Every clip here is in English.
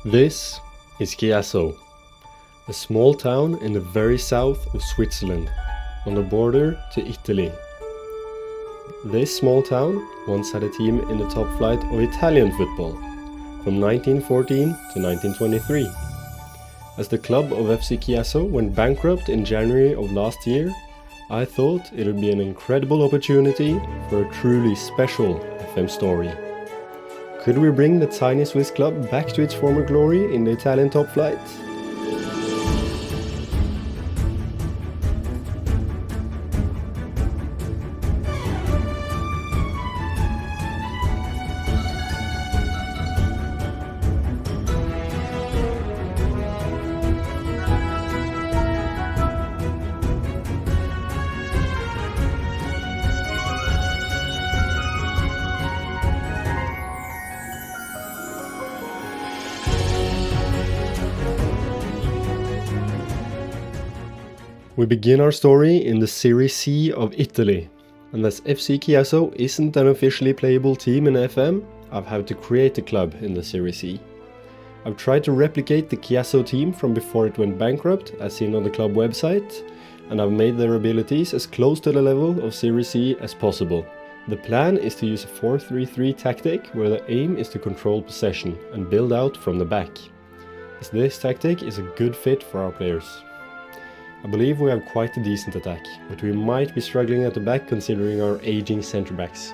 This is Chiasso, a small town in the very south of Switzerland, on the border to Italy. This small town once had a team in the top flight of Italian football, from 1914 to 1923. As the club of FC Chiasso went bankrupt in January of last year, I thought it would be an incredible opportunity for a truly special FM story. Could we bring the tiny Swiss club back to its former glory in the Italian top flight? We begin our story in the Serie C of Italy, and as FC Chiasso isn't an officially playable team in FM, I've had to create a club in the Serie C. I've tried to replicate the Chiasso team from before it went bankrupt, as seen on the club website, and I've made their abilities as close to the level of Serie C as possible. The plan is to use a 4-3-3 tactic, where the aim is to control possession and build out from the back, as this tactic is a good fit for our players. I believe we have quite a decent attack, but we might be struggling at the back considering our aging centre-backs.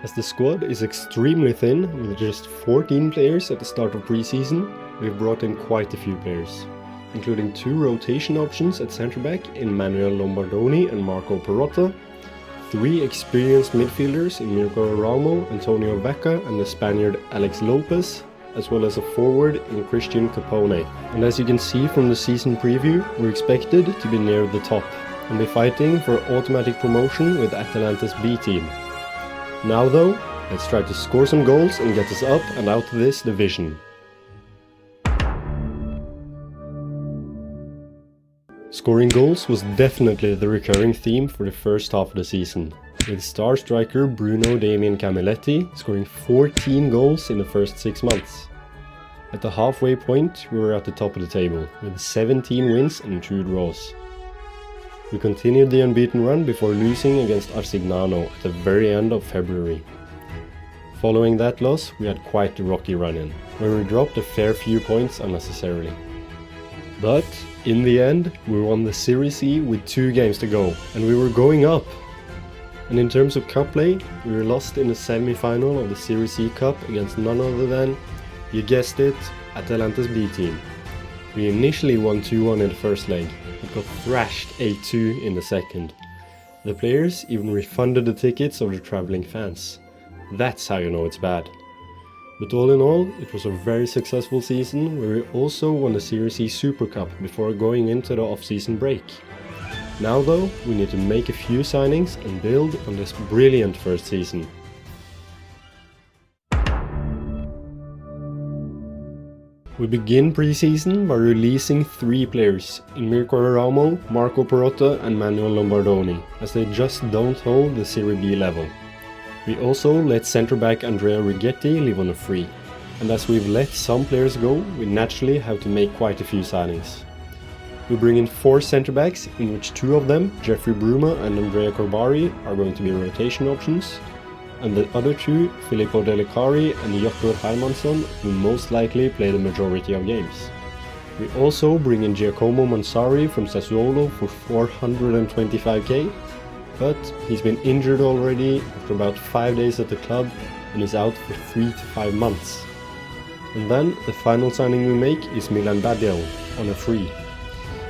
As the squad is extremely thin, with just 14 players at the start of pre-season, we've brought in quite a few players, including 2 rotation options at centre-back in Manuel Lombardoni and Marco Perotta, 3 experienced midfielders in Mirko Ramo, Antonio Vacca and the Spaniard Alex Lopez, as well as a forward in Christian Capone. And as you can see from the season preview, we're expected to be near the top and be fighting for automatic promotion with Atalanta's B team. Now though, let's try to score some goals and get us up and out of this division. Scoring goals was definitely the recurring theme for the first half of the season, with star striker Bruno Damien Camilletti scoring 14 goals in the first 6 months. At the halfway point, we were at the top of the table, with 17 wins and 2 draws. We continued the unbeaten run before losing against Arsignano at the very end of February. Following that loss, we had quite a rocky run-in, where we dropped a fair few points unnecessarily. But, in the end, we won the Serie C with 2 games to go, and we were going up! And in terms of cup play, we were lost in the semi-final of the Serie C Cup against none other than, you guessed it, Atalanta's B team. We initially won 2-1 in the first leg, but got thrashed 8-2 in the second. The players even refunded the tickets of the travelling fans. That's how you know it's bad. But all in all, it was a very successful season, where we also won the Serie C Supercut before going into the off-season break. Now though, we need to make a few signings and build on this brilliant first season. We begin pre-season by releasing 3 players in Mirko Ramo, Marco Perotta and Manuel Lombardoni, as they just don't hold the Serie B level. We also let centre-back Andrea Righetti leave on a free, and as we've let some players go, we naturally have to make quite a few signings. We bring in 4 centre-backs, in which 2 of them, Jeffrey Bruma and Andrea Corbari, are going to be rotation options, and the other 2, Filippo Delicari and Joktor Hermansson, will most likely play the majority of games. We also bring in Giacomo Mansari from Sassuolo for 425k, but he's been injured already after about 5 days at the club and is out for 3 to 5 months. And then the final signing we make is Milan Badial on a free.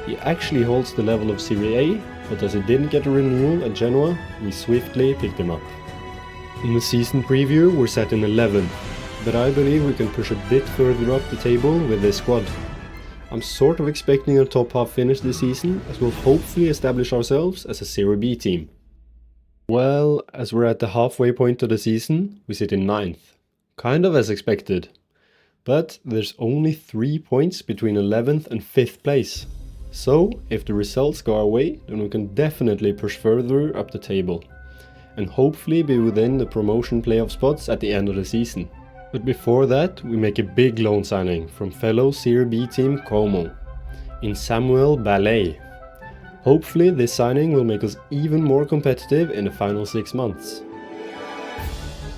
He actually holds the level of Serie A, but as he didn't get a renewal at Genoa, we swiftly picked him up. In the season preview, we're set in 11th, but I believe we can push a bit further up the table with this squad. I'm sort of expecting a top half finish this season, as we'll hopefully establish ourselves as a Serie B team. Well, as we're at the halfway point of the season, we sit in 9th. Kind of as expected. But there's only 3 points between 11th and 5th place. So, if the results go our way, then we can definitely push further up the table, and hopefully be within the promotion playoff spots at the end of the season. But before that, we make a big loan signing from fellow Serie B team Como, in Samuel Ballet. Hopefully this signing will make us even more competitive in the final 6 months.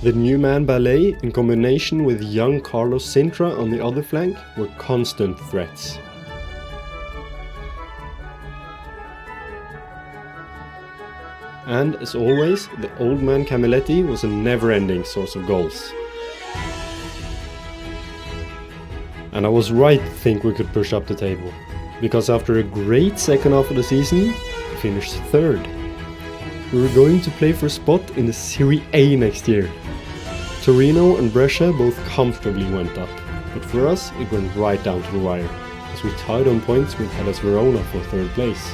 The new man Ballet, in combination with young Carlos Sintra on the other flank, were constant threats. And as always, the old man Camilletti was a never-ending source of goals. And I was right to think we could push up the table, because after a great second half of the season, we finished third. We were going to play for a spot in the Serie A next year. Torino and Brescia both comfortably went up, but for us it went right down to the wire, as we tied on points with Hellas Verona for third place.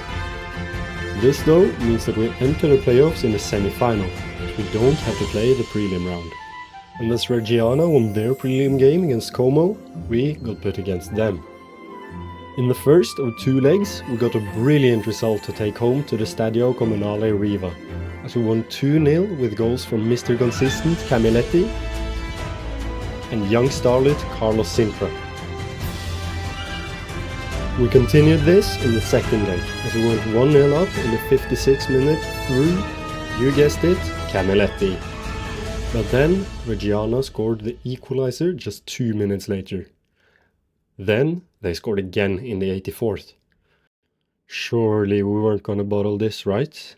This though means that we enter the playoffs in the semi-final, as we don't have to play the prelim round. And as Reggiana won their prelim game against Como, we got put against them. In the first of 2 legs, we got a brilliant result to take home to the Stadio Comunale Riva, as we won 2-0 with goals from Mr. Consistent Camilletti and young starlet Carlos Sintra. We continued this in the second leg, as we went 1-0 up in the 56th minute through, you guessed it, Camilletti. But then Reggiana scored the equalizer just 2 minutes later. Then they scored again in the 84th. Surely we weren't gonna bottle this, right?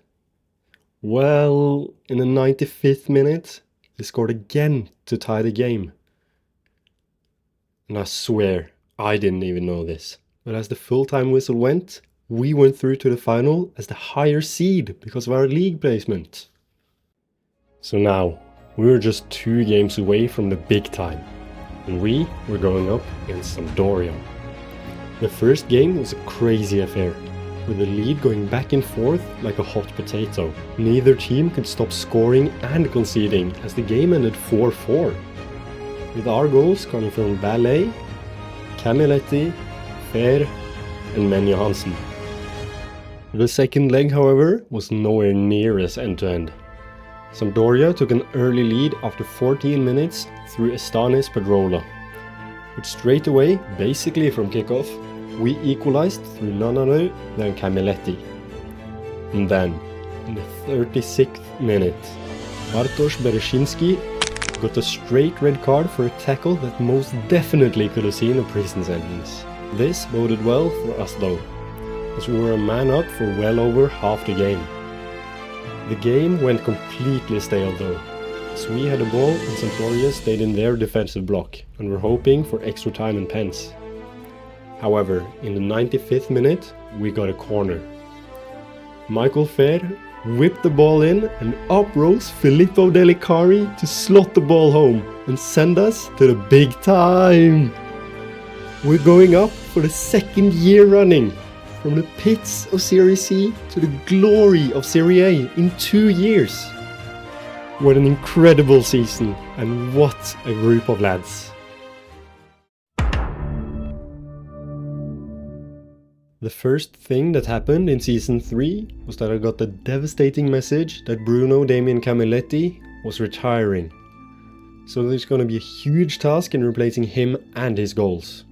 Well, in the 95th minute, they scored again to tie the game. And I swear, I didn't even know this. But as the full-time whistle went, we went through to the final as the higher seed because of our league placement. So now, we were just 2 games away from the big time, and we were going up against Sampdoria. The first game was a crazy affair, with the lead going back and forth like a hot potato. Neither team could stop scoring and conceding as the game ended 4-4, with our goals coming from Ballet, Camilletti, Fer and Menja Hansen. The second leg, however, was nowhere near as end-to-end. Sampdoria took an early lead after 14 minutes through Estanis Pedrola. But straight away, basically from kickoff, we equalized through none other than Camilletti. And then, in the 36th minute, Bartosz Bereszyński got a straight red card for a tackle that most definitely could have seen a prison sentence. This boded well for us though, as we were a man up for well over half the game. The game went completely stale though, as we had the ball and Sampdoria stayed in their defensive block and were hoping for extra time and pens. However, in the 95th minute, we got a corner. Michael Fer whipped the ball in and up rose Filippo Delicari to slot the ball home and send us to the big time. We're going up for the 2nd year running, from the pits of Serie C to the glory of Serie A in 2 years. What an incredible season, and what a group of lads. The first thing that happened in Season 3 was that I got the devastating message that Bruno Damien Camilletti was retiring. So there's going to be a huge task in replacing him and his goals.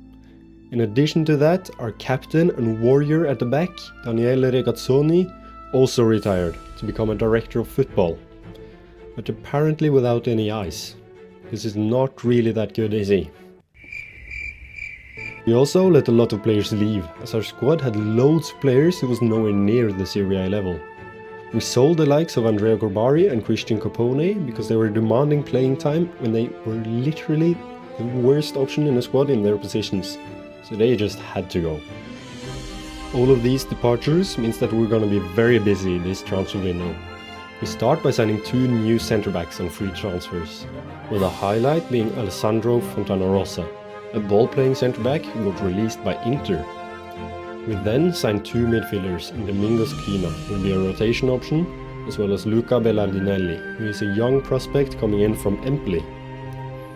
In addition to that, our captain and warrior at the back, Daniele Regazzoni, also retired to become a director of football. But apparently without any eyes. This is not really that good, is he? We also let a lot of players leave, as our squad had loads of players who was nowhere near the Serie A level. We sold the likes of Andrea Gorbari and Christian Copone because they were demanding playing time when they were literally the worst option in the squad in their positions. So they just had to go. All of these departures means that we're gonna be very busy this transfer window. We start by signing 2 new centre-backs on free transfers, with a highlight being Alessandro Fontanarossa, a ball-playing centre-back who got released by Inter. We then signed 2 midfielders in Domingos Quina, who will be a rotation option, as well as Luca Bellardinelli, who is a young prospect coming in from Empoli.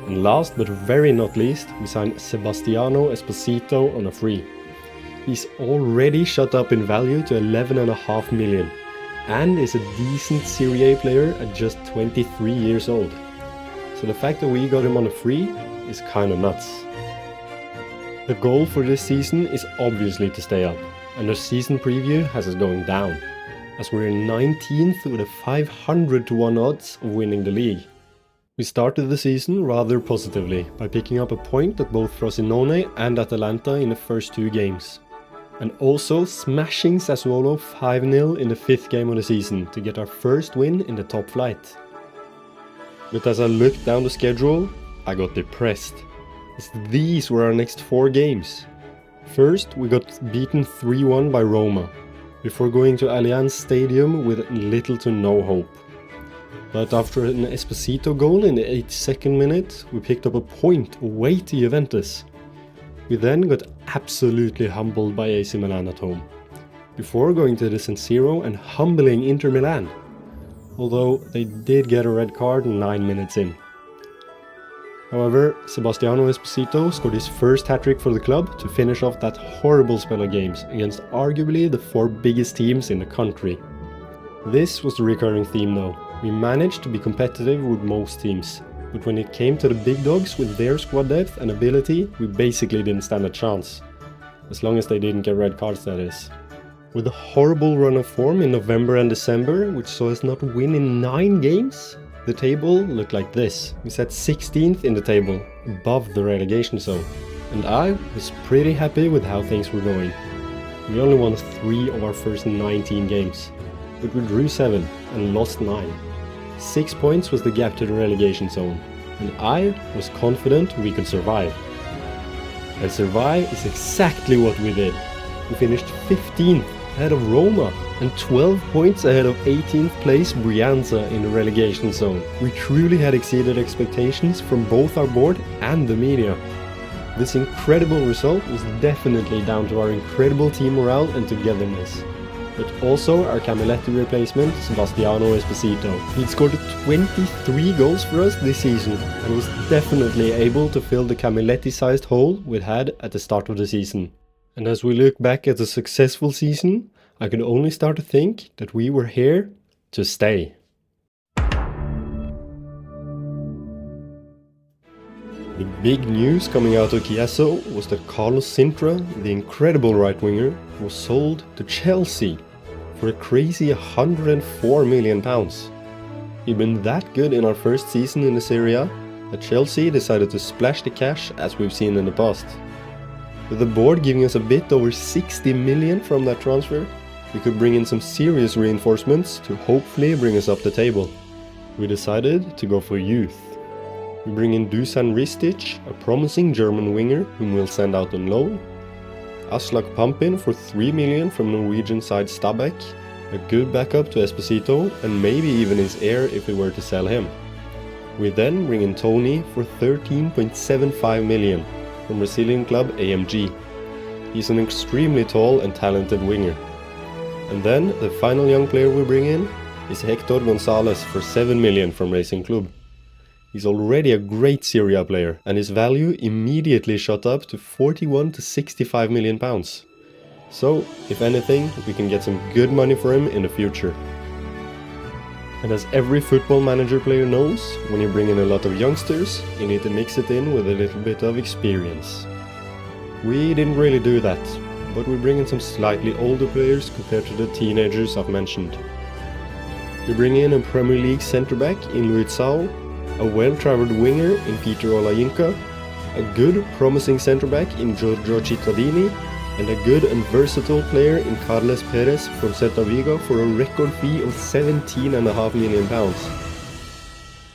And last but very not least, we signed Sebastiano Esposito on a free. He's already shot up in value to 11.5 million and is a decent Serie A player at just 23 years old. so the fact that we got him on a free is kinda nuts. The goal for this season is obviously to stay up, and the season preview has us going down, as we're in 19th with a 500 to 1 odds of winning the league. We started the season rather positively by picking up a point at both Frosinone and Atalanta in the first 2 games, and also smashing Sassuolo 5-0 in the 5th game of the season to get our first win in the top flight. But as I looked down the schedule, I got depressed, as these were our next 4 games. First, we got beaten 3-1 by Roma, before going to Allianz Stadium with little to no hope. But after an Esposito goal in the 82nd minute, we picked up a point away to Juventus. We then got absolutely humbled by AC Milan at home, before going to the San Siro and humbling Inter Milan, although they did get a red card 9 minutes in. However, Sebastiano Esposito scored his first hat-trick for the club to finish off that horrible spell of games against arguably the 4 biggest teams in the country. This was the recurring theme though. We managed to be competitive with most teams, but when it came to the big dogs with their squad depth and ability, we basically didn't stand a chance. As long as they didn't get red cards, that is. With a horrible run of form in November and December, which saw us not win in 9 games, the table looked like this. We sat 16th in the table, above the relegation zone, and I was pretty happy with how things were going. We only won 3 of our first 19 games, but we drew 7 and lost 9. 6 points was the gap to the relegation zone, and I was confident we could survive. And survive is exactly what we did. We finished 15th ahead of Roma and 12 points ahead of 18th place Brianza in the relegation zone. We truly had exceeded expectations from both our board and the media. This incredible result was definitely down to our incredible team morale and togetherness, but also our Camilletti replacement, Sebastiano Esposito. He'd scored 23 goals for us this season and was definitely able to fill the Camilletti-sized hole we'd had at the start of the season. And as we look back at a successful season, I could only start to think that we were here to stay. The big news coming out of Chiasso was that Carlos Sintra, the incredible right winger, was sold to Chelsea for a crazy £104 million. He'd been that good in our first season in the Serie A that Chelsea decided to splash the cash as we've seen in the past. With the board giving us a bit over 60 million from that transfer, we could bring in some serious reinforcements to hopefully bring us up the table. We decided to go for youth. We bring in Dusan Ristic, a promising German winger whom we'll send out on loan. Aslak Pampin for 3 million from Norwegian side Stabæk, a good backup to Esposito and maybe even his heir if we were to sell him. We then bring in Tony for 13.75 million from Brazilian club AMG. He's an extremely tall and talented winger. And then the final young player we bring in is Hector Gonzalez for 7 million from Racing Club. He's already a great Serie A player, and his value immediately shot up to 41 to 65 million pounds. So, if anything, we can get some good money for him in the future. And as every football manager player knows, when you bring in a lot of youngsters, you need to mix it in with a little bit of experience. We didn't really do that, but we bring in some slightly older players compared to the teenagers I've mentioned. We bring in a Premier League centre-back in Luizao, a well-travelled winger in Peter Olajinka, a good, promising centre-back in Giorgio Cittadini, and a good and versatile player in Carles Perez from Celta Vigo for a record fee of £17.5 million.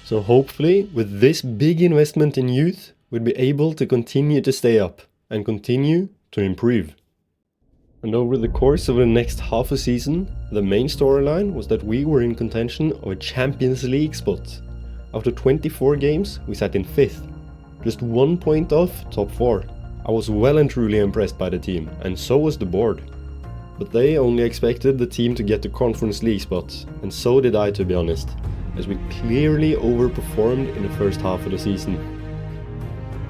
So hopefully, with this big investment in youth, we'll be able to continue to stay up and continue to improve. And over the course of the next half a season, the main storyline was that we were in contention of a Champions League spot. After 24 games, we sat in 5th, just 1 point off top 4. I was well and truly impressed by the team, and so was the board. But they only expected the team to get the Conference League spot, and so did I, to be honest, as we clearly overperformed in the first half of the season.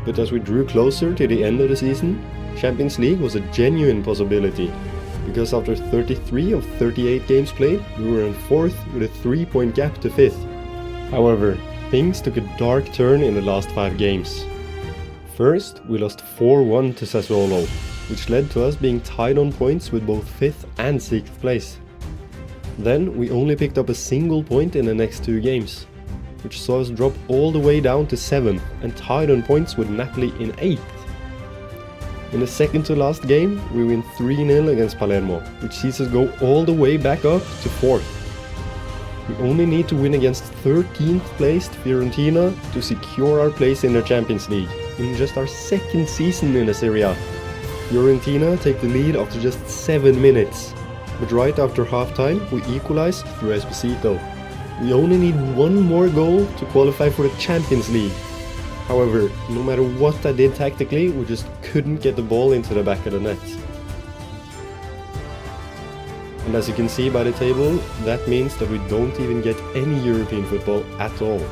But as we drew closer to the end of the season, Champions League was a genuine possibility, because after 33 of 38 games played, we were in 4th with a 3-point gap to 5th. However, Things took a dark turn in the last 5 games. First, we lost 4-1 to Sassuolo, which led to us being tied on points with both 5th and 6th place. Then we only picked up a single point in the next 2 games, which saw us drop all the way down to 7th and tied on points with Napoli in 8th. In the second to last game, we win 3-0 against Palermo, which sees us go all the way back up to 4th. We only need to win against 13th placed Fiorentina to secure our place in the Champions League in just our 2nd season in the Serie A. Fiorentina take the lead after just 7 minutes, but right after halftime we equalize through Esposito. We only need 1 more goal to qualify for the Champions League. However, no matter what I did tactically, we just couldn't get the ball into the back of the net. And as you can see by the table, that means that we don't even get any European football at all,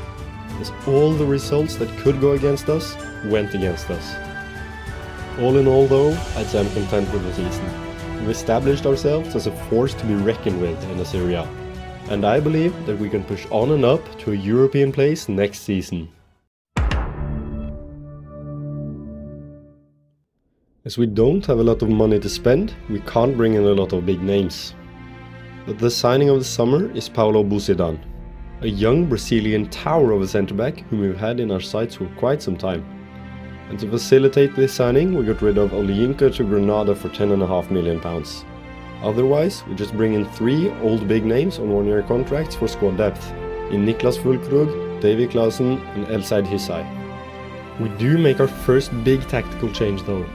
as all the results that could go against us went against us. All in all though, I'd say I'm content with the season. We've established ourselves as a force to be reckoned with in the Serie A, and I believe that we can push on and up to a European place next season. As we don't have a lot of money to spend, we can't bring in a lot of big names. But the signing of the summer is Paulo Buzidan, a young Brazilian tower of a centre-back whom we've had in our sights for quite some time. And to facilitate this signing, we got rid of Olyinka to Granada for £10.5 million. Otherwise, we just bring in 3 old big names on 1-year contracts for squad depth, in Niklas Fulkrug, Davy Clausen and El Said Hissai. We do make our first big tactical change though,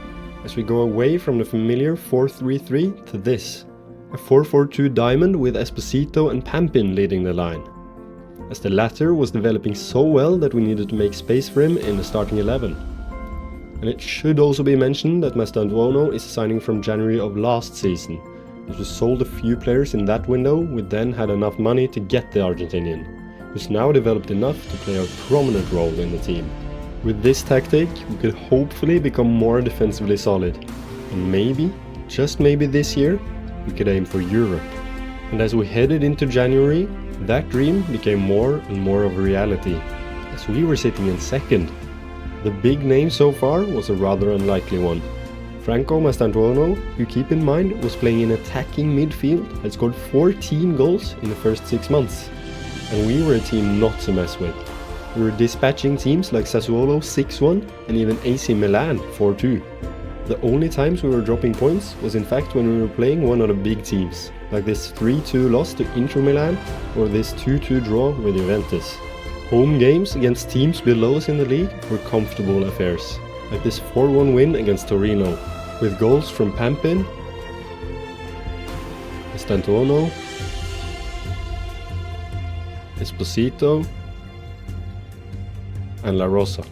as we go away from the familiar 4-3-3 to this, a 4-4-2 diamond with Esposito and Pampin leading the line, as the latter was developing so well that we needed to make space for him in the starting 11. And it should also be mentioned that Mastantuono is signing from January of last season, as we sold a few players in that window. We then had enough money to get the Argentinian, who's now developed enough to play a prominent role in the team. With this tactic, we could hopefully become more defensively solid, and maybe, just maybe this year, we could aim for Europe. And as we headed into January, that dream became more and more of a reality, as we were sitting in 2nd. The big name so far was a rather unlikely one. Franco Mastantuono, who keep in mind was playing in attacking midfield, had scored 14 goals in the first 6 months. And we were a team not to mess with. We were dispatching teams like Sassuolo 6-1 and even AC Milan 4-2. The only times we were dropping points was in fact when we were playing one of the big teams, like this 3-2 loss to Inter Milan or this 2-2 draw with Juventus. Home games against teams below us in the league were comfortable affairs, like this 4-1 win against Torino, with goals from Pampin, Mastantuono, Esposito and La Rosa.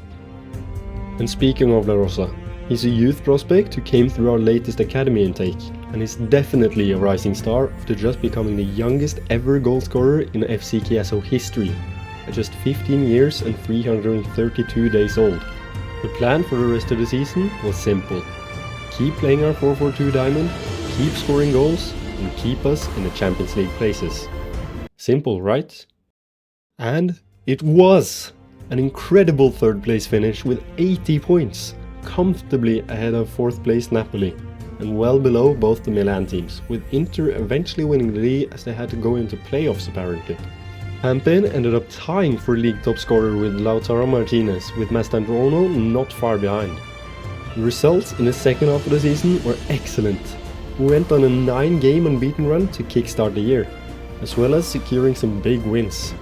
And speaking of La Rosa, he's a youth prospect who came through our latest academy intake, and is definitely a rising star after just becoming the youngest ever goalscorer in FC Chiasso history, at just 15 years and 332 days old. The plan for the rest of the season was simple: keep playing our 4-4-2 diamond, keep scoring goals, and keep us in the Champions League places. Simple, right? And it was! An incredible 3rd place finish with 80 points, comfortably ahead of 4th place Napoli, and well below both the Milan teams, with Inter eventually winning the league as they had to go into playoffs apparently. Pampin ended up tying for league top scorer with Lautaro Martinez, with Mastantuono not far behind. The results in the second half of the season were excellent. We went on a 9-game unbeaten run to kickstart the year, as well as securing some big wins,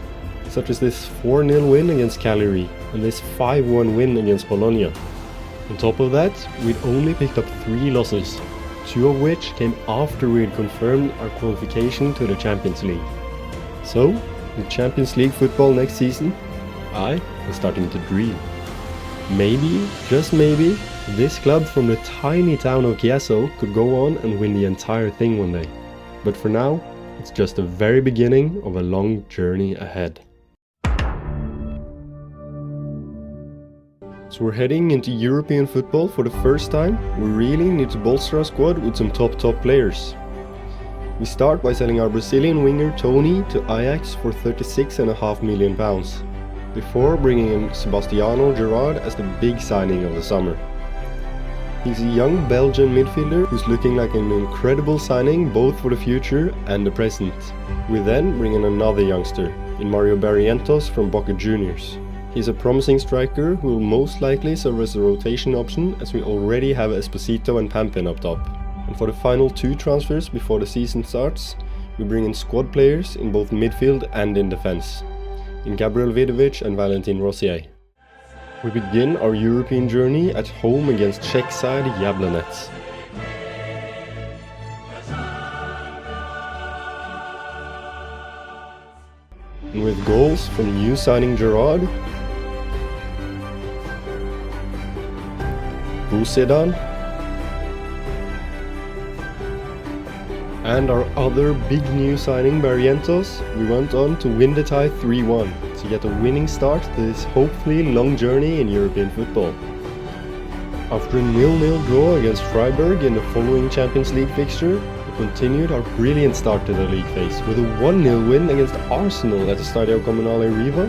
such as this 4-0 win against Cagliari and this 5-1 win against Bologna. On top of that, we'd only picked up 3 losses, 2 of which came after we had confirmed our qualification to the Champions League. So, with Champions League football next season, I was starting to dream. Maybe, just maybe, this club from the tiny town of Chiasso could go on and win the entire thing one day. But for now, it's just the very beginning of a long journey ahead. So we're heading into European football for the first time. We really need to bolster our squad with some top players. We start by selling our Brazilian winger Tony to Ajax for £36.5 million. before bringing in Sebastiano Gerrard as the big signing of the summer. He's a young Belgian midfielder who's looking like an incredible signing both for the future and the present. We then bring in another youngster, in Mario Barrientos from Boca Juniors. He's a promising striker who will most likely serve as a rotation option, as we already have Esposito and Pampin up top. And for the final 2 transfers before the season starts, we bring in squad players in both midfield and in defense, in Gabriel Vidovic and Valentin Rossier. We begin our European journey at home against Czech side Jablonec. And with goals from new signing Gerrard, Busedan, and our other big new signing Barrientos, we went on to win the tie 3-1 to get a winning start to this hopefully long journey in European football. After a 0-0 draw against Freiburg in the following Champions League fixture, we continued our brilliant start to the league phase with a 1-0 win against Arsenal at the Stadio Comunale Riva,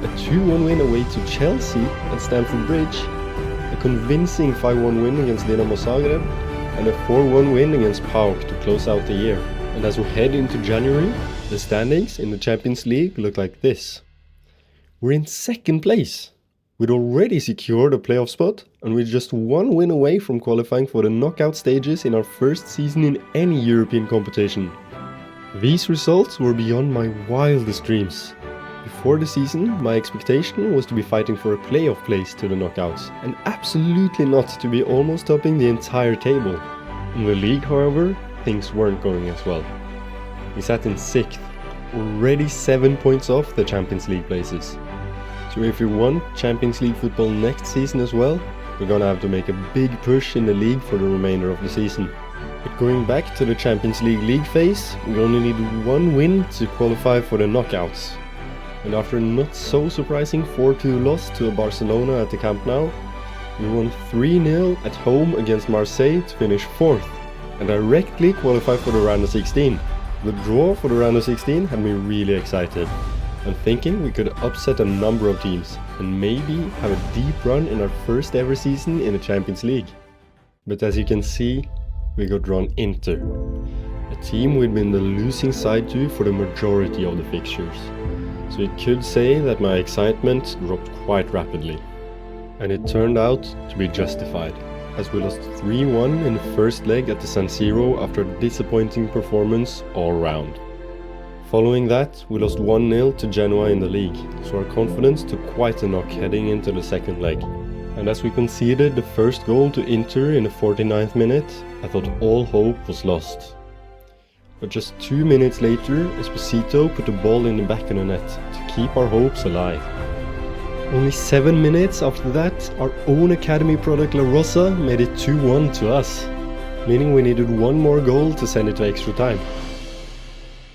a 2-1 win away to Chelsea at Stamford Bridge, a convincing 5-1 win against Dinamo Zagreb, and a 4-1 win against PAOK to close out the year. And as we head into January, the standings in the Champions League look like this. We're in second place. We'd already secured a playoff spot, and we're just 1 win away from qualifying for the knockout stages in our first season in any European competition. These results were beyond my wildest dreams. Before the season, my expectation was to be fighting for a playoff place to the knockouts, and absolutely not to be almost topping the entire table. In the league, however, things weren't going as well. We sat in 6th, already 7 points off the Champions League places. So if we want Champions League football next season as well, we're gonna have to make a big push in the league for the remainder of the season. But going back to the Champions League phase, we only need 1 win to qualify for the knockouts. And after a not so surprising 4-2 loss to Barcelona at the Camp Nou, we won 3-0 at home against Marseille to finish 4th and directly qualify for the round of 16. The draw for the round of 16 had me really excited, and thinking we could upset a number of teams and maybe have a deep run in our first ever season in the Champions League. But as you can see, we got drawn Inter, a team we'd been the losing side to for the majority of the fixtures. So you could say that my excitement dropped quite rapidly. And it turned out to be justified, as we lost 3-1 in the first leg at the San Siro after a disappointing performance all round. Following that, we lost 1-0 to Genoa in the league, so our confidence took quite a knock heading into the second leg. And as we conceded the first goal to Inter in the 49th minute, I thought all hope was lost. But just 2 minutes later, Esposito put the ball in the back of the net to keep our hopes alive. Only 7 minutes after that, our own academy product La Rosa made it 2-1 to us, meaning we needed 1 more goal to send it to extra time.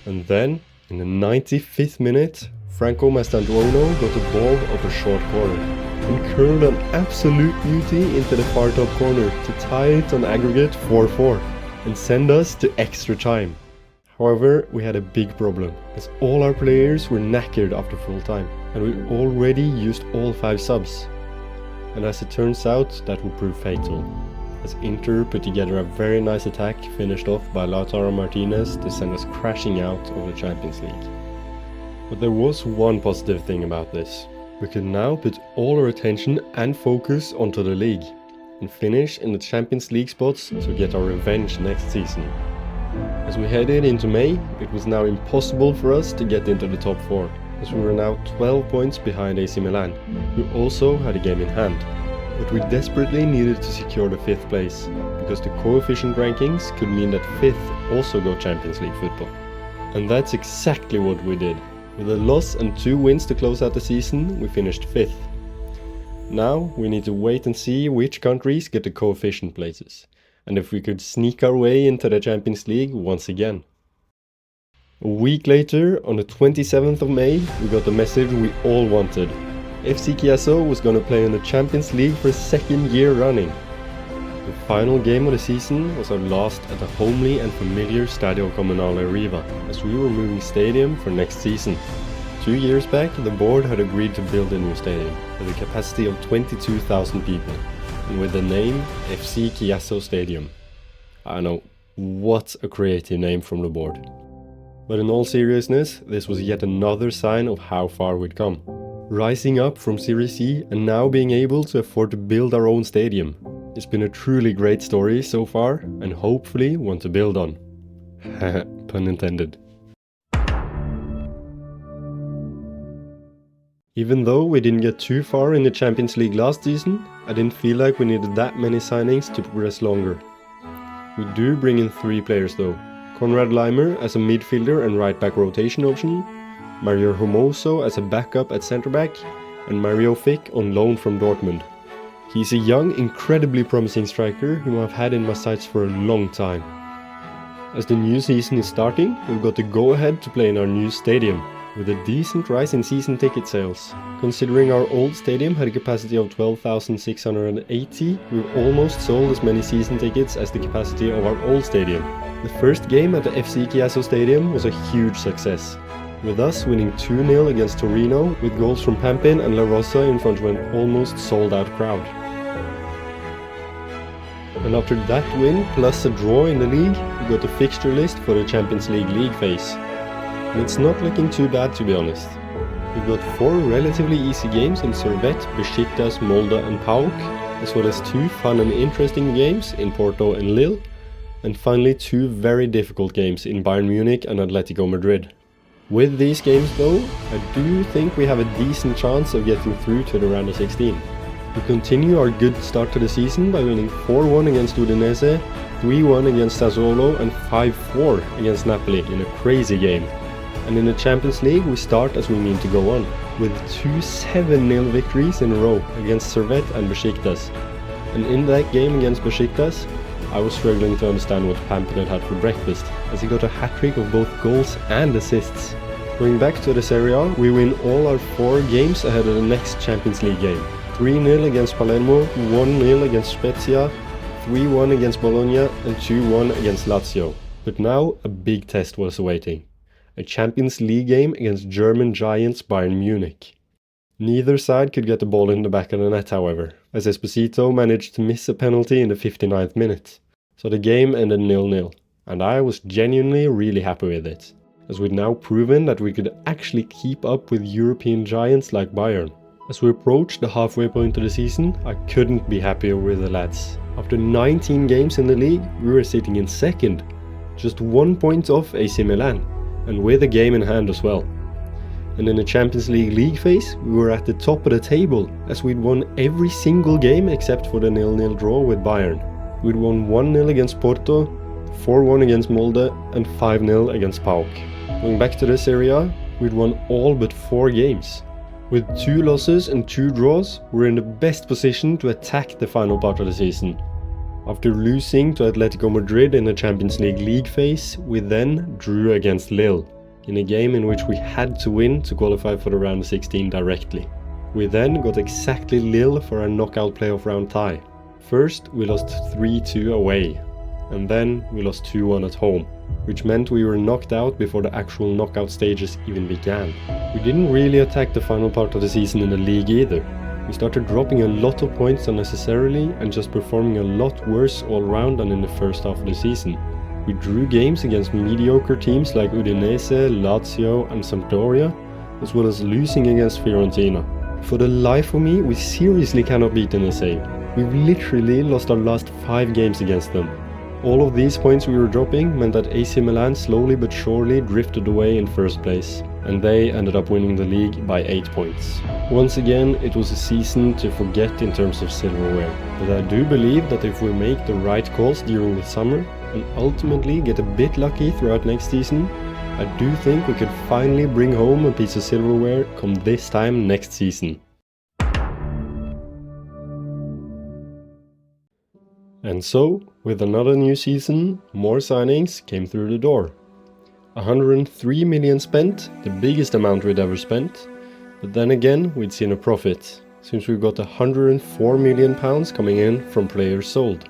And then, in the 95th minute, Franco Mastantuono got the ball off a short corner and curled an absolute beauty into the far top corner to tie it on aggregate 4-4 and send us to extra time. However, we had a big problem, as all our players were knackered after full time, and we already used all 5 subs. And as it turns out, that would prove fatal, as Inter put together a very nice attack finished off by Lautaro Martinez to send us crashing out of the Champions League. But there was one positive thing about this. We could now put all our attention and focus onto the league, and finish in the Champions League spots to get our revenge next season. As we headed into May, it was now impossible for us to get into the top 4, as we were now 12 points behind AC Milan, who also had a game in hand. But we desperately needed to secure the 5th place, because the coefficient rankings could mean that 5th also got Champions League football. And that's exactly what we did. With a loss and 2 wins to close out the season, we finished 5th. Now we need to wait and see which countries get the coefficient places, and if we could sneak our way into the Champions League once again. A week later, on the 27th of May, we got the message we all wanted. FC Chiasso was going to play in the Champions League for a 2nd year running. The final game of the season was our last at the homely and familiar Stadio Comunale Riva, as we were moving stadium for next season, 2 years back, the board had agreed to build a new stadium with a capacity of 22,000 people, and with the name FC Chiasso Stadium. I know, what a creative name from the board. But in all seriousness, this was yet another sign of how far we'd come. Rising up from Serie C and now being able to afford to build our own stadium. It's been a truly great story so far, and hopefully one to build on. Pun intended. Even though we didn't get too far in the Champions League last season, I didn't feel like we needed that many signings to progress longer. We do bring in 3 players though. Konrad Leimer as a midfielder and right-back rotation option, Mario Hermoso as a backup at centre-back, and Mario Fick on loan from Dortmund. He's a young, incredibly promising striker whom I've had in my sights for a long time. As the new season is starting, we've got the go-ahead to play in our new stadium, with a decent rise in season ticket sales. Considering our old stadium had a capacity of 12,680, we've almost sold as many season tickets as the capacity of our old stadium. The first game at the FC Chiasso Stadium was a huge success, with us winning 2-0 against Torino, with goals from Pampin and La Rosa in front of an almost sold-out crowd. And after that win, plus a draw in the league, we got the fixture list for the Champions League phase. And it's not looking too bad, to be honest. We've got 4 relatively easy games in Servette, Besiktas, Molde and PAOK, as well as 2 fun and interesting games in Porto and Lille, and finally 2 very difficult games in Bayern Munich and Atletico Madrid. With these games though, I do think we have a decent chance of getting through to the round of 16. We continue our good start to the season by winning 4-1 against Udinese, 3-1 against Sassuolo and 5-4 against Napoli in a crazy game. And in the Champions League we start as we mean to go on, with 2 7-0 victories in a row against Servette and Besiktas. And in that game against Besiktas, I was struggling to understand what Pampin had for breakfast, as he got a hat-trick of both goals and assists. Going back to the Serie A, we win all our 4 games ahead of the next Champions League game. 3-0 against Palermo, 1-0 against Spezia, 3-1 against Bologna and 2-1 against Lazio. But now a big test was awaiting. A Champions League game against German giants Bayern Munich. Neither side could get the ball in the back of the net, however, as Esposito managed to miss a penalty in the 59th minute. So the game ended 0-0, and I was genuinely really happy with it, as we'd now proven that we could actually keep up with European giants like Bayern. As we approached the halfway point of the season, I couldn't be happier with the lads. After 19 games in the league, we were sitting in second, just 1 point off AC Milan, and with a game in hand as well. And in the Champions League phase, we were at the top of the table, as we'd won every single game except for the 0-0 draw with Bayern. We'd won 1-0 against Porto, 4-1 against Molde and 5-0 against PAOK. Going back to the Serie A, we'd won all but 4 games. With 2 losses and 2 draws, we're in the best position to attack the final part of the season. After losing to Atletico Madrid in the Champions League phase, we then drew against Lille, in a game in which we had to win to qualify for the round of 16 directly. We then got exactly Lille for our knockout playoff round tie. First we lost 3-2 away, and then we lost 2-1 at home, which meant we were knocked out before the actual knockout stages even began. We didn't really attack the final part of the season in the league either. We started dropping a lot of points unnecessarily and just performing a lot worse all round than in the first half of the season. We drew games against mediocre teams like Udinese, Lazio and Sampdoria, as well as losing against Fiorentina. For the life of me, we seriously cannot beat NSA. We've literally lost our last 5 games against them. All of these points we were dropping meant that AC Milan slowly but surely drifted away in first place, and they ended up winning the league by 8 points. Once again, it was a season to forget in terms of silverware, but I do believe that if we make the right calls during the summer, and ultimately get a bit lucky throughout next season, I do think we could finally bring home a piece of silverware come this time next season. And so, with another new season, more signings came through the door. 103 million spent, the biggest amount we'd ever spent, but then again we'd seen a profit, since we got 104 million pounds coming in from players sold.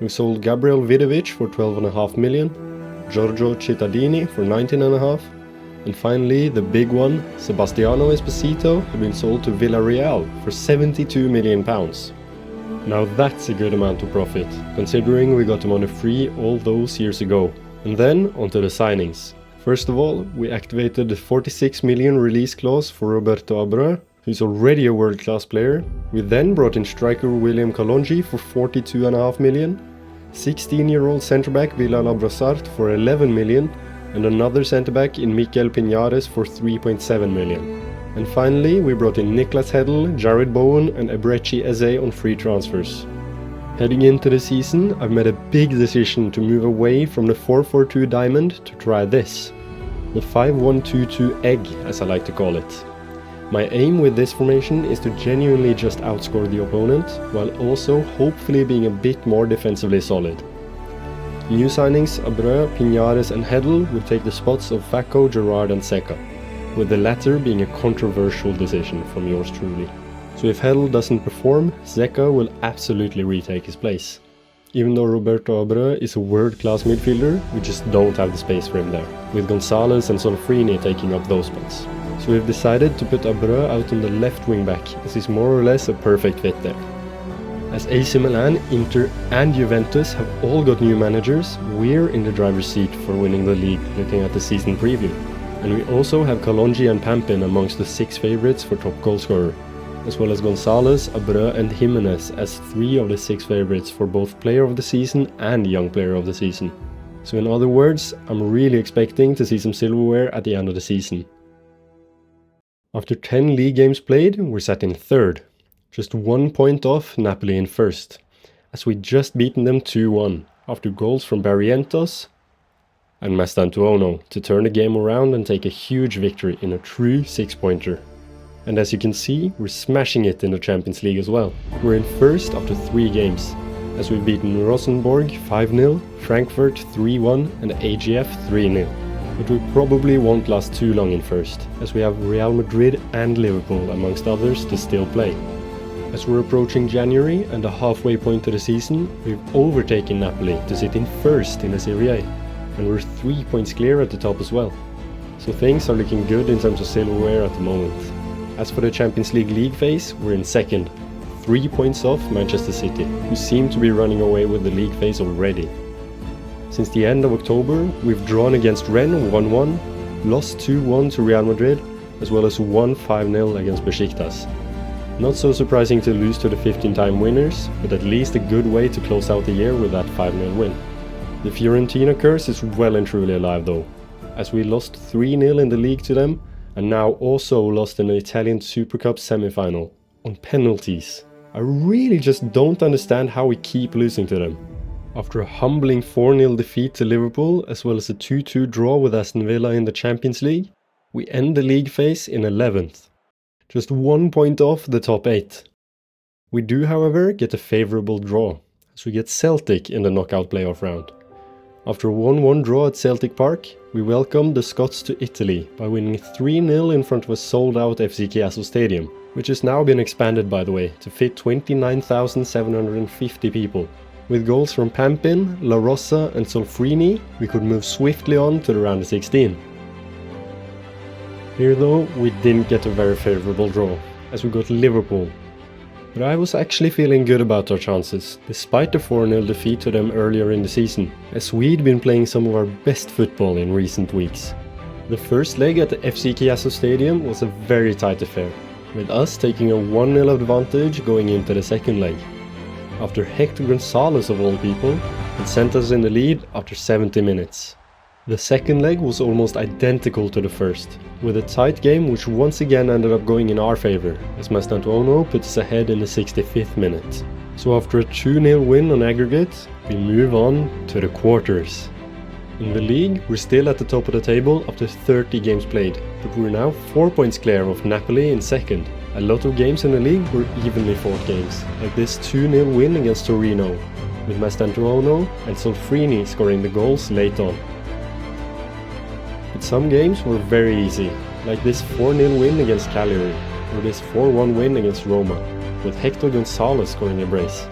We sold Gabriel Vidovic for 12.5 million, Giorgio Cittadini for 19.5, And finally, the big one, Sebastiano Esposito, had been sold to Villarreal for £72 million. Now that's a good amount of profit, considering we got him on a free all those years ago. And then onto the signings. First of all, we activated the 46 million release clause for Roberto Abreu, who's already a world-class player. We then brought in striker William Kalonji for 42.5 million, 16-year-old centre-back Bilal Abrassart for 11 million, and another centre-back in Mikel Pinares for 3.7 million. And finally, we brought in Niklas Hedl, Jared Bowen and Ebrechi Eze on free transfers. Heading into the season, I've made a big decision to move away from the 4-4-2 diamond to try this. The 5-1-2-2 egg, as I like to call it. My aim with this formation is to genuinely just outscore the opponent, while also hopefully being a bit more defensively solid. New signings Abreu, Pinares and Hedl will take the spots of Facco, Gerrard and Seca, with the latter being a controversial decision from yours truly. So if Hedl doesn't perform, Zeka will absolutely retake his place. Even though Roberto Abreu is a world-class midfielder, we just don't have the space for him there, with Gonzalez and Solfrini taking up those spots. So we've decided to put Abreu out on the left wing-back, as he's more or less a perfect fit there. As AC Milan, Inter and Juventus have all got new managers, we're in the driver's seat for winning the league looking at the season preview. And we also have Kalonji and Pampin amongst the 6 favourites for top goalscorer, as well as Gonzalez, Abreu and Jimenez as 3 of the 6 favourites for both Player of the Season and Young Player of the Season. So in other words, I'm really expecting to see some silverware at the end of the season. After 10 league games played, we're sat in 3rd, just 1 point off Napoli in 1st, as we just beaten them 2-1 after goals from Barrientos and Mastantuono to turn the game around and take a huge victory in a true 6-pointer. And as you can see, we're smashing it in the Champions League as well. We're in 1st after 3 games, as we've beaten Rosenborg 5-0, Frankfurt 3-1 and AGF 3-0. But we probably won't last too long in 1st, as we have Real Madrid and Liverpool amongst others to still play. As we're approaching January and the halfway point of the season, we've overtaken Napoli to sit in 1st in the Serie A, and we're 3 points clear at the top as well. So things are looking good in terms of silverware at the moment. As for the Champions League phase, we're in 2nd, 3 points off Manchester City, who seem to be running away with the league phase already. Since the end of October, we've drawn against Rennes 1-1, lost 2-1 to Real Madrid, as well as won 5-0 against Besiktas. Not so surprising to lose to the 15-time winners, but at least a good way to close out the year with that 5-0 win. The Fiorentina curse is well and truly alive though, as we lost 3-0 in the league to them, and now also lost in the Italian Supercup semi-final, on penalties. I really just don't understand how we keep losing to them. After a humbling 4-0 defeat to Liverpool, as well as a 2-2 draw with Aston Villa in the Champions League, we end the league phase in 11th, just 1 point off the top 8. We do, however, get a favourable draw, as we get Celtic in the knockout playoff round. After a 1-1 draw at Celtic Park, we welcomed the Scots to Italy by winning 3-0 in front of a sold-out FC Chiasso stadium, which has now been expanded, by the way, to fit 29,750 people. With goals from Pampin, La Rosa and Solfrini, we could move swiftly on to the round of 16. Here though, we didn't get a very favourable draw, as we got Liverpool. But I was actually feeling good about our chances, despite the 4-0 defeat to them earlier in the season, as we'd been playing some of our best football in recent weeks. The first leg at the FC Chiasso Stadium was a very tight affair, with us taking a 1-0 advantage going into the second leg, after Hector Gonzalez of all people had sent us in the lead after 70 minutes. The second leg was almost identical to the first, with a tight game which once again ended up going in our favour, as Mastantuono put us ahead in the 65th minute. So after a 2-0 win on aggregate, we move on to the quarters. In the league, we're still at the top of the table after 30 games played, but we're now 4 points clear of Napoli in second. A lot of games in the league were evenly fought games, like this 2-0 win against Torino, with Mastantuono and Solfrini scoring the goals late on. But some games were very easy, like this 4-0 win against Cagliari, or this 4-1 win against Roma, with Hector Gonzalez scoring a brace.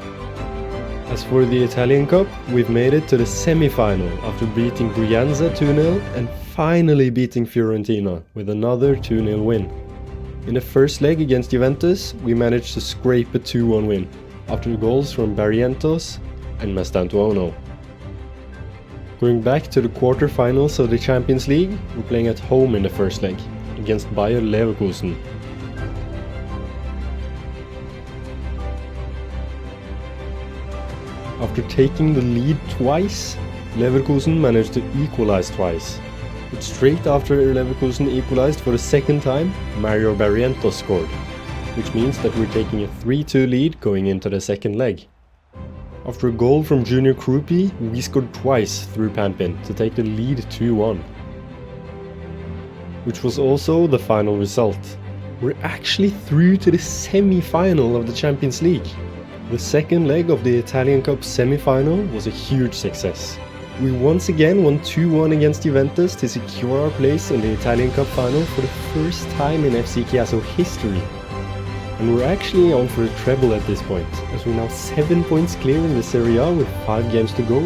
As for the Italian Cup, we've made it to the semi-final after beating Brianza 2-0 and finally beating Fiorentina with another 2-0 win. In the first leg against Juventus, we managed to scrape a 2-1 win, after goals from Barrientos and Mastantuono. Going back to the quarterfinals of the Champions League, we're playing at home in the first leg, against Bayer Leverkusen. After taking the lead twice, Leverkusen managed to equalize twice. But straight after Leverkusen equalized for the second time, Mario Barrientos scored, which means that we're taking a 3-2 lead going into the second leg. After a goal from Junior Krupi, we scored twice through Pampin to take the lead 2-1. Which was also the final result. We're actually through to the semi-final of the Champions League. The second leg of the Italian Cup semi-final was a huge success. We once again won 2-1 against Juventus to secure our place in the Italian Cup final for the first time in FC Chiasso history. And we're actually on for a treble at this point, as we're now 7 points clear in the Serie A with 5 games to go.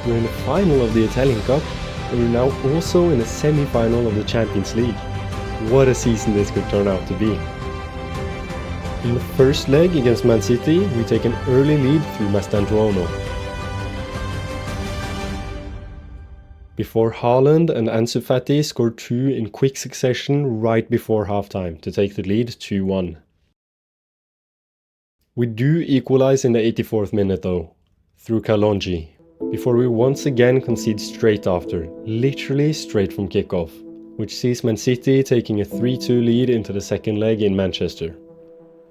We're in the final of the Italian Cup, and we're now also in the semi-final of the Champions League. What a season this could turn out to be. In the first leg against Man City, we take an early lead through Mastantuono. Before Haaland and Ansu Fati scored 2 in quick succession right before halftime to take the lead 2-1. We do equalize in the 84th minute though, through Kalonji, before we once again concede straight after, literally straight from kickoff, which sees Man City taking a 3-2 lead into the second leg in Manchester.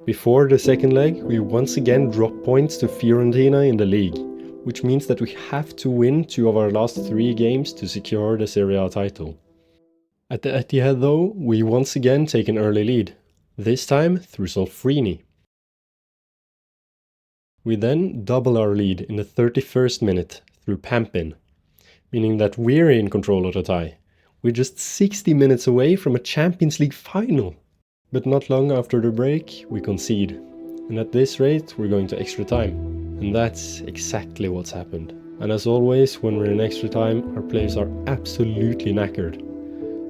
Before the second leg, we once again drop points to Fiorentina in the league, which means that we have to win 2 of our last 3 games to secure the Serie A title. At the Etihad though, we once again take an early lead, this time through Solfrini. We then double our lead in the 31st minute through Pampin, meaning that we're in control of the tie. We're just 60 minutes away from a Champions League final. But not long after the break, we concede. And at this rate, we're going to extra time. And that's exactly what's happened. And as always, when we're in extra time, our players are absolutely knackered.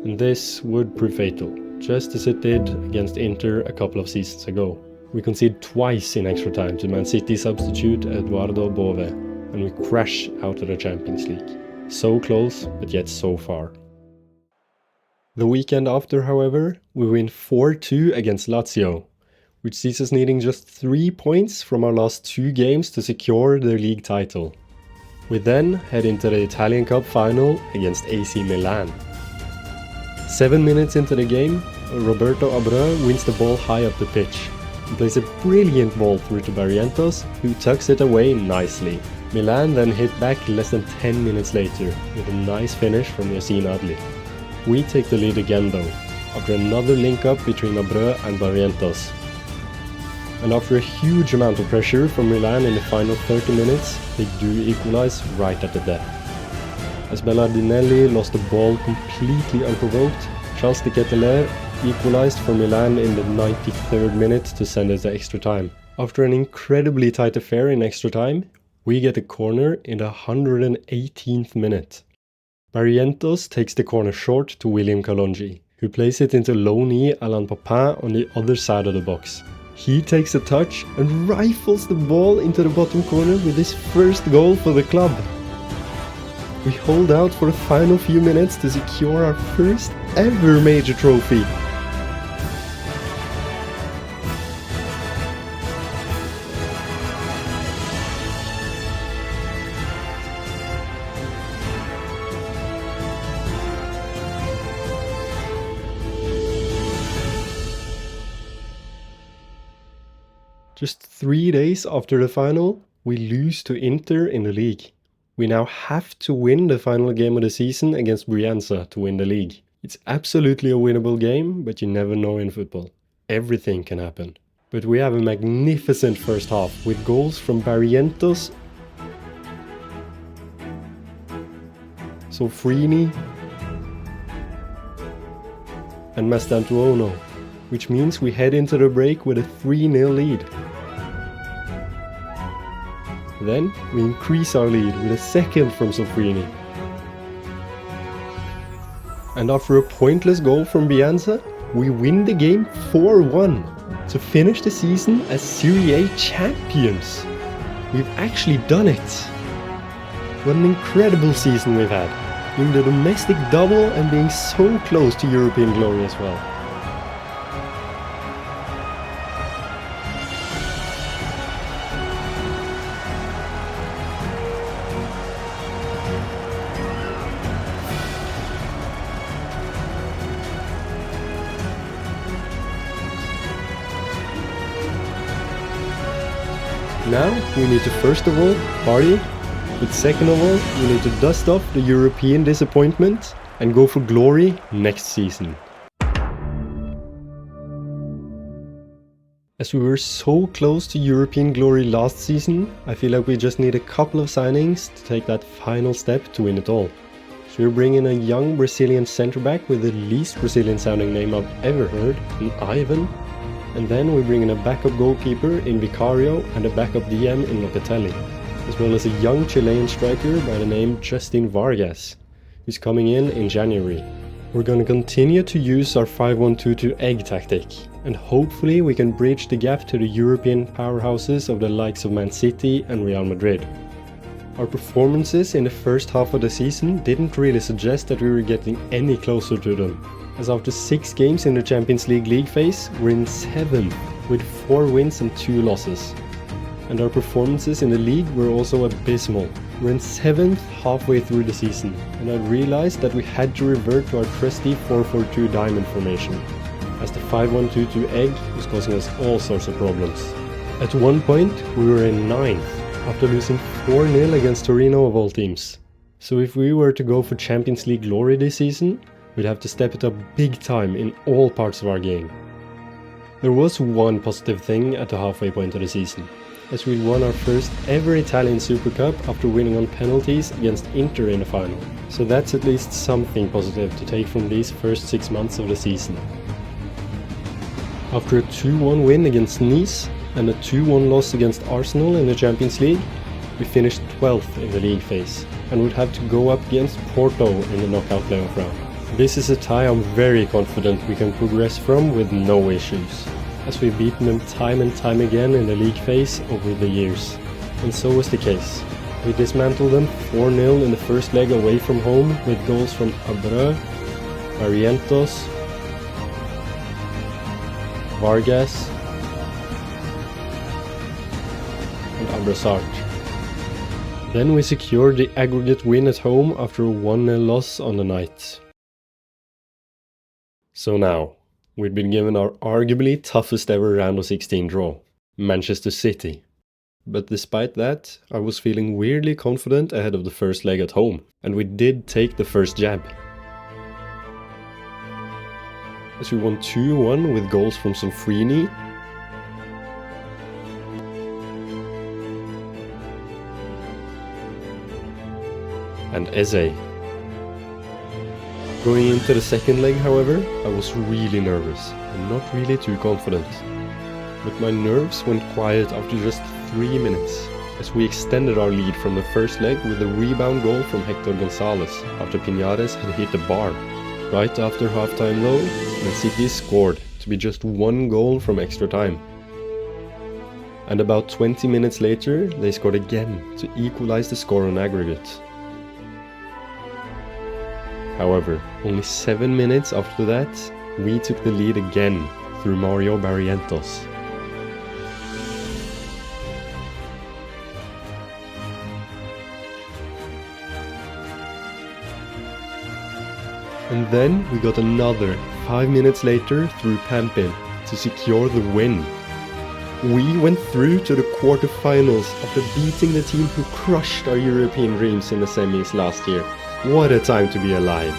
And this would prove fatal, just as it did against Inter a couple of seasons ago. We concede twice in extra time to Man City substitute Eduardo Bove, and we crash out of the Champions League. So close, but yet so far. The weekend after, however, we win 4-2 against Lazio, which sees us needing just 3 points from our last 2 games to secure the league title. We then head into the Italian Cup final against AC Milan. 7 minutes into the game, Roberto Abreu wins the ball high up the pitch and plays a brilliant ball through to Barrientos, who tucks it away nicely. Milan then hit back less than 10 minutes later with a nice finish from Yasin Adli. We take the lead again though, after another link-up between Abreu and Barrientos. And after a huge amount of pressure from Milan in the final 30 minutes, they do equalize right at the death. As Bellardinelli lost the ball completely unprovoked, Charles de Ketelaere equalized for Milan in the 93rd minute to send us to extra time. After an incredibly tight affair in extra time, we get a corner in the 118th minute. Barrientos takes the corner short to William Kalonji, who plays it into loanee Alain Papin on the other side of the box. He takes a touch and rifles the ball into the bottom corner with his first goal for the club. We hold out for the final few minutes to secure our first ever major trophy. Just 3 days after the final, we lose to Inter in the league. We now have to win the final game of the season against Brianza to win the league. It's absolutely a winnable game, but you never know in football. Everything can happen. But we have a magnificent first half with goals from Barrientos, Solfrini and Mastantuono, which means we head into the break with a 3-0 lead. Then we increase our lead with a second from Solfrini. And after a pointless goal from Bianza, we win the game 4-1 to finish the season as Serie A champions. We've actually done it. What an incredible season we've had, doing the domestic double and being so close to European glory as well. Now we need to first of all party, but second of all we need to dust off the European disappointment and go for glory next season. As we were so close to European glory last season, I feel like we just need a couple of signings to take that final step to win it all. So we're bringing a young Brazilian centre-back with the least Brazilian sounding name I've ever heard, in Ivan. And then we bring in a backup goalkeeper in Vicario and a backup DM in Locatelli, as well as a young Chilean striker by the name Justin Vargas, who's coming in January. We're going to continue to use our 5-1-2-2 egg tactic, and hopefully we can bridge the gap to the European powerhouses of the likes of Man City and Real Madrid. Our performances in the first half of the season didn't really suggest that we were getting any closer to them, as after 6 games in the Champions League phase, we're in 7th with 4 wins and 2 losses. And our performances in the league were also abysmal. We're in 7th halfway through the season, and I realized that we had to revert to our trusty 4-4-2 diamond formation, as the 5-1-2-2 egg was causing us all sorts of problems. At one point we were in 9th, after losing 4-0 against Torino of all teams. So if we were to go for Champions League glory this season, we'd have to step it up big time in all parts of our game. There was one positive thing at the halfway point of the season, as we won our first ever Italian Supercup after winning on penalties against Inter in the final. So that's at least something positive to take from these first 6 months of the season. After a 2-1 win against Nice and a 2-1 loss against Arsenal in the Champions League, we finished 12th in the league phase and would have to go up against Porto in the knockout playoff round. This is a tie I'm very confident we can progress from with no issues, as we've beaten them time and time again in the league phase over the years. And so was the case. We dismantled them 4-0 in the first leg away from home with goals from Abreu, Barrientos, Vargas and Abrasart. Then we secured the aggregate win at home after a 1-0 loss on the night. So now, we'd been given our arguably toughest ever round of 16 draw, Manchester City. But despite that, I was feeling weirdly confident ahead of the first leg at home, and we did take the first jab. As we won 2-1 with goals from Sofrini, and Eze. Going into the second leg, however, I was really nervous and not really too confident. But my nerves went quiet after just 3 minutes, as we extended our lead from the first leg with a rebound goal from Hector Gonzalez after Piñares had hit the bar. Right after halftime though, Man City scored to be just 1 goal from extra time. And about 20 minutes later, they scored again to equalize the score on aggregate. However, only 7 minutes after that, we took the lead again through Mario Barrientos. And then we got another 5 minutes later through Pampin to secure the win. We went through to the quarterfinals after beating the team who crushed our European dreams in the semis last year. What a time to be alive!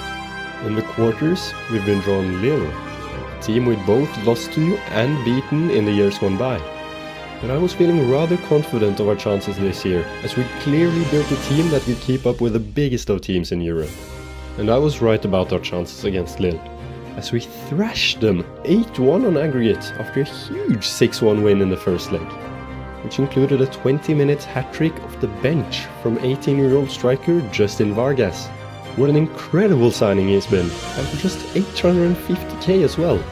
In the quarters, we've been drawn Lille, a team we'd both lost to and beaten in the years gone by. But I was feeling rather confident of our chances this year, as we'd clearly built a team that could keep up with the biggest of teams in Europe. And I was right about our chances against Lille, as we thrashed them 8-1 on aggregate after a huge 6-1 win in the first leg, which included a 20-minute hat-trick off the bench from 18-year-old striker Justin Vargas. What an incredible signing he's been, and for just 850k as well.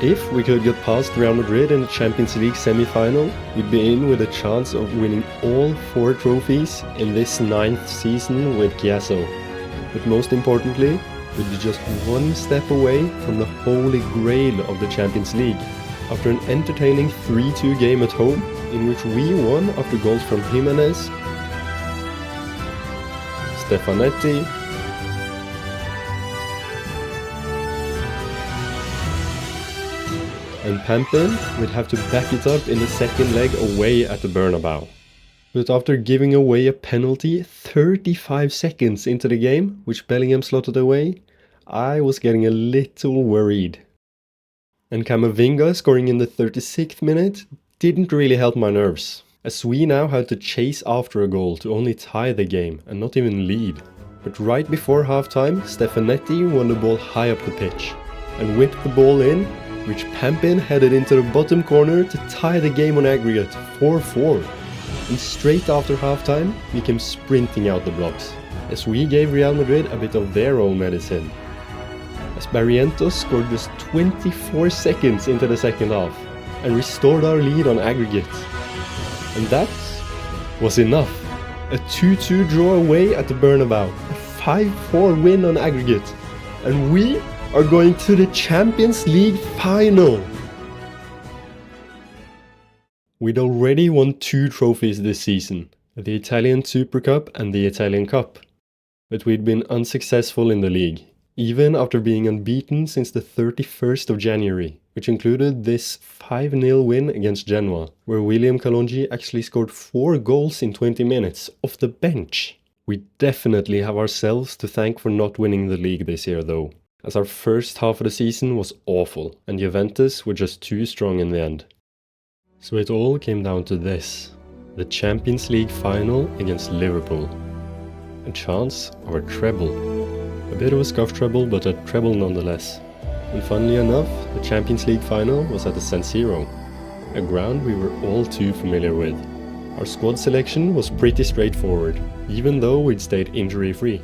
If we could get past Real Madrid in the Champions League semi-final, we'd be in with a chance of winning all 4 trophies in this 9th season with Chiasso. But most importantly, we'd be just one step away from the holy grail of the Champions League, after an entertaining 3-2 game at home, in which we won after goals from Jimenez, Stefanetti, and Pampin would have to back it up in the second leg away at the Bernabeu. But after giving away a penalty 35 seconds into the game, which Bellingham slotted away, I was getting a little worried. And Camavinga scoring in the 36th minute didn't really help my nerves, as we now had to chase after a goal to only tie the game and not even lead. But right before halftime, Stefanetti won the ball high up the pitch and whipped the ball in, which Pampin headed into the bottom corner to tie the game on aggregate 4-4. And straight after halftime, we came sprinting out the blocks, as we gave Real Madrid a bit of their own medicine, as Barrientos scored just 24 seconds into the second half and restored our lead on aggregate. And that was enough. A 2-2 draw away at the Bernabeu, a 5-4 win on aggregate, and we are going to the Champions League final! We'd already won 2 trophies this season, the Italian Super Cup and the Italian Cup, but we'd been unsuccessful in the league, even after being unbeaten since the 31st of January, which included this 5-0 win against Genoa, where William Kalonji actually scored 4 goals in 20 minutes off the bench. We definitely have ourselves to thank for not winning the league this year though, as our first half of the season was awful and Juventus were just too strong in the end. So it all came down to this, the Champions League final against Liverpool. A chance of a treble. A bit of a scuff treble, but a treble nonetheless. And funnily enough, the Champions League final was at the San Siro, a ground we were all too familiar with. Our squad selection was pretty straightforward, even though we'd stayed injury-free.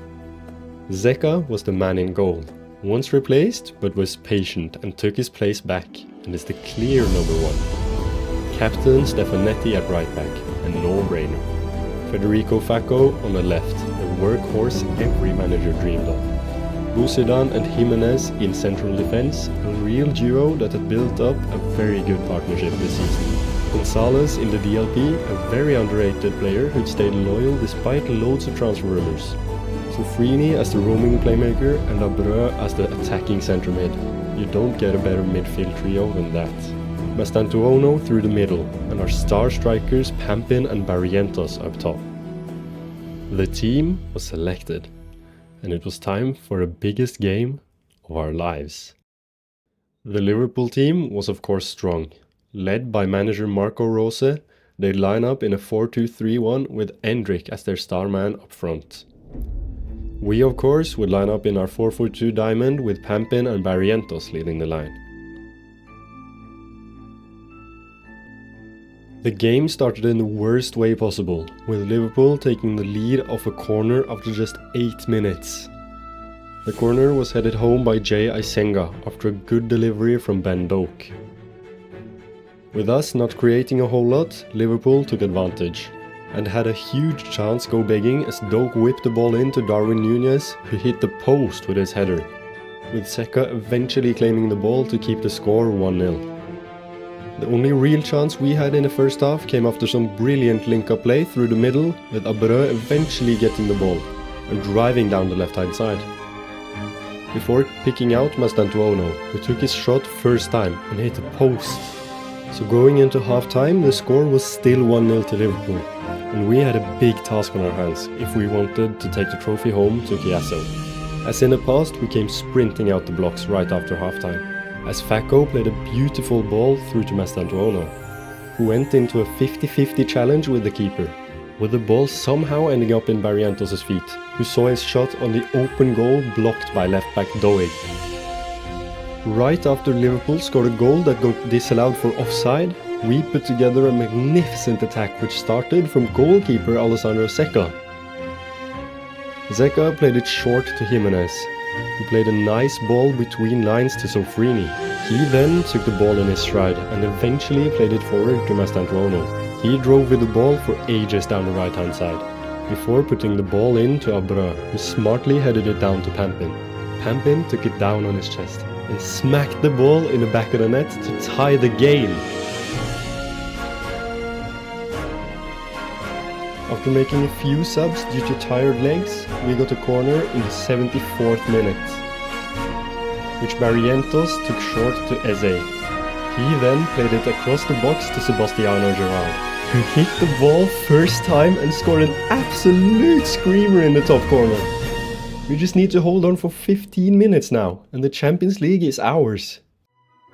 Zeka was the man in goal, once replaced, but was patient and took his place back, and is the clear number 1. Captain Stefanetti at right back, a no-brainer. Federico Facco on the left, the workhorse every manager dreamed of. Busidan and Jimenez in central defense, a real duo that had built up a very good partnership this season. Gonzalez in the DLP, a very underrated player who'd stayed loyal despite loads of transfer rumors. Sofrini as the roaming playmaker and Abreu as the attacking centre mid. You don't get a better midfield trio than that. Mastantuono through the middle, and our star strikers Pampin and Barrientos up top. The team was selected, and it was time for the biggest game of our lives. The Liverpool team was of course strong. Led by manager Marco Rose, they'd line up in a 4-2-3-1 with Endrick as their star man up front. We of course would line up in our 4-4-2 diamond with Pampin and Barrientos leading the line. The game started in the worst way possible, with Liverpool taking the lead off a corner after just 8 minutes. The corner was headed home by Jay Isenga after a good delivery from Ben Doak. With us not creating a whole lot, Liverpool took advantage, and had a huge chance go begging as Doak whipped the ball into Darwin Núñez, who hit the post with his header, with Zeka eventually claiming the ball to keep the score 1-0. The only real chance we had in the first half came after some brilliant link-up play through the middle, with Abreu eventually getting the ball and driving down the left-hand side, before picking out Mastantuono, who took his shot first time and hit the post. So going into half-time, the score was still 1-0 to Liverpool, and we had a big task on our hands if we wanted to take the trophy home to Chiasso. As in the past, we came sprinting out the blocks right after half-time, as Facco played a beautiful ball through to Mastantuono, who went into a 50-50 challenge with the keeper, with the ball somehow ending up in Barrientos' feet, who saw his shot on the open goal blocked by left-back Doig. Right after Liverpool scored a goal that got disallowed for offside, we put together a magnificent attack which started from goalkeeper Alessandro Zeka. Zeka played it short to Jimenez, who played a nice ball between lines to Sofrini. He then took the ball in his stride and eventually played it forward to Mastantuono. He drove with the ball for ages down the right hand side, before putting the ball in to Abreu, who smartly headed it down to Pampin. Pampin took it down on his chest and smacked the ball in the back of the net to tie the game. After making a few subs due to tired legs, we got a corner in the 74th minute, which Barrientos took short to Eze. He then played it across the box to Sebastiano Gerard, who hit the ball first time and scored an absolute screamer in the top corner. We just need to hold on for 15 minutes now, and the Champions League is ours.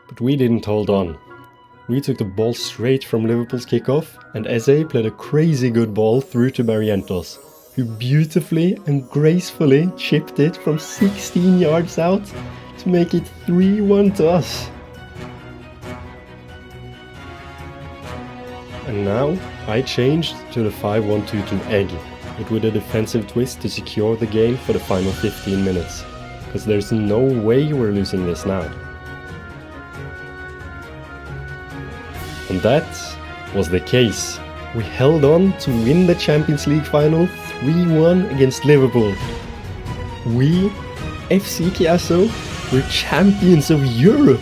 But we didn't hold on. We took the ball straight from Liverpool's kickoff, and Eze played a crazy good ball through to Barrientos, who beautifully and gracefully chipped it from 16 yards out to make it 3-1 to us. And now I changed to the 5-1-2-2 egg, but with a defensive twist to secure the game for the final 15 minutes, because there's no way we're losing this now. And that was the case. We held on to win the Champions League final 3-1 against Liverpool. We, FC Chiasso, were champions of Europe.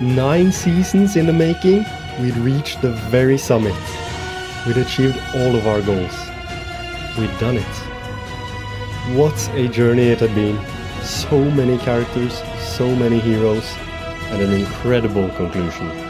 9 seasons in the making, we'd reached the very summit. We'd achieved all of our goals. We'd done it. What a journey it had been. So many characters, so many heroes, and an incredible conclusion.